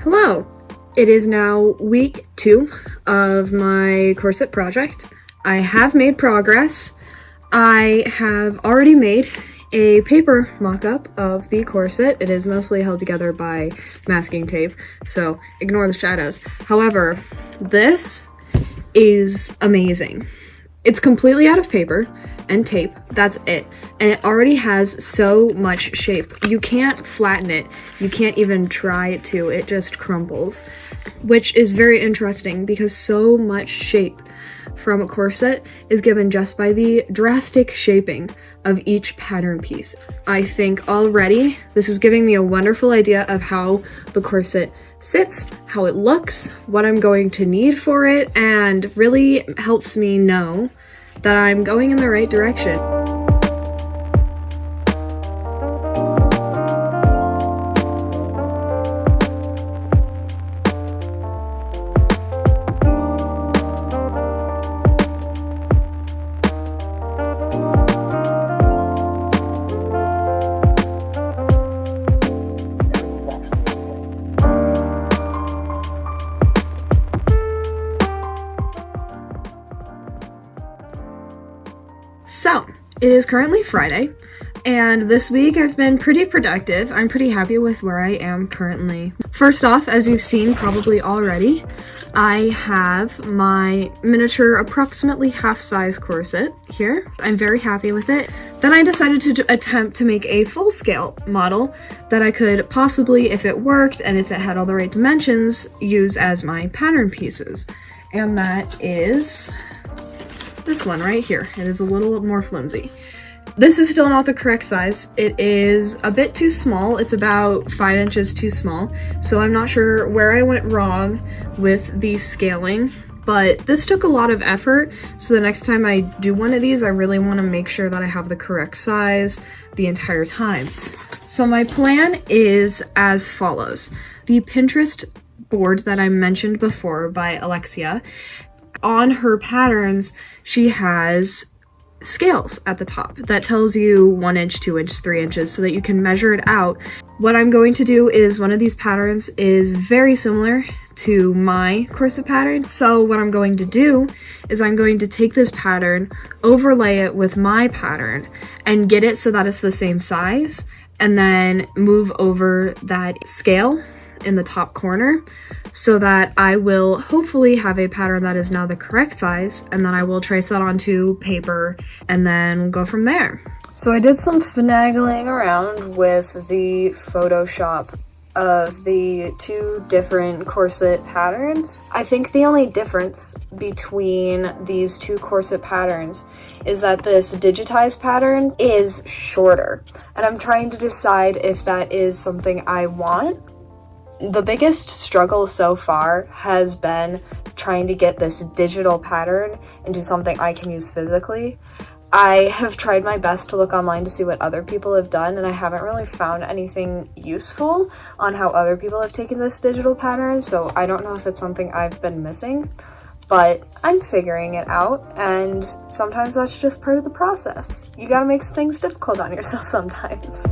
Hello! It is now week 2 of my corset project. I have made progress. I have already made a paper mock-up of the corset. It is mostly held together by masking tape, so ignore the shadows. However, this is amazing. It's completely out of paper and tape, that's it. And it already has so much shape. You can't flatten it. You can't even try to, it just crumbles. Which is very interesting because so much shape from a corset is given just by the drastic shaping of each pattern piece. I think already this is giving me a wonderful idea of how the corset sits, how it looks, what I'm going to need for it, and really helps me know that I'm going in the right direction. So, it is currently Friday, and this week I've been pretty productive. I'm pretty happy with where I am currently. First off, as you've seen probably already, I have my miniature, approximately half-size corset here. I'm very happy with it. Then I decided to attempt to make a full-scale model that I could possibly, if it worked and if it had all the right dimensions, use as my pattern pieces. And that is this one right here. It is a little more flimsy. This is still not the correct size. It is a bit too small. It's about 5 inches too small. So I'm not sure where I went wrong with the scaling, but this took a lot of effort. So the next time I do one of these, I really want to make sure that I have the correct size the entire time. So my plan is as follows. The Pinterest board that I mentioned before by Alexia, on her patterns, she has scales at the top that tells you 1 inch, 2 inches, 3 inches so that you can measure it out. What I'm going to do is one of these patterns is very similar to my corset pattern. So what I'm going to do is I'm going to take this pattern, overlay it with my pattern, and get it so that it's the same size, and then move over that scale in the top corner so that I will hopefully have a pattern that is now the correct size, and then I will trace that onto paper and then we'll go from there. So I did some finagling around with the Photoshop of the 2 different corset patterns. I think the only difference between these 2 corset patterns is that this digitized pattern is shorter, and I'm trying to decide if that is something I want. The biggest struggle so far has been trying to get this digital pattern into something I can use physically. I have tried my best to look online to see what other people have done, and I haven't really found anything useful on how other people have taken this digital pattern, so I don't know if it's something I've been missing, but I'm figuring it out, and sometimes that's just part of the process. You gotta make things difficult on yourself sometimes.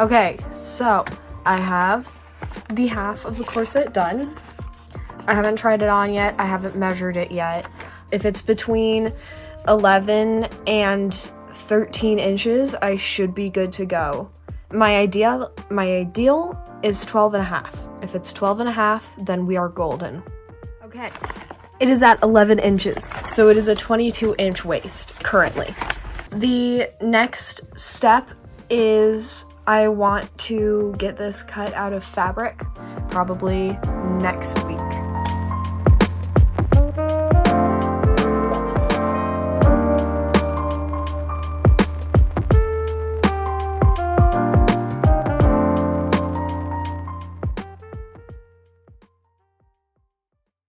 Okay, so I have the half of the corset done. I haven't tried it on yet. I haven't measured it yet. If it's between 11 and 13 inches, I should be good to go. My ideal is 12 and a half. If it's 12 and a half, then we are golden. Okay, it is at 11 inches, so it is a 22-inch waist currently. The next step is I want to get this cut out of fabric, probably next week.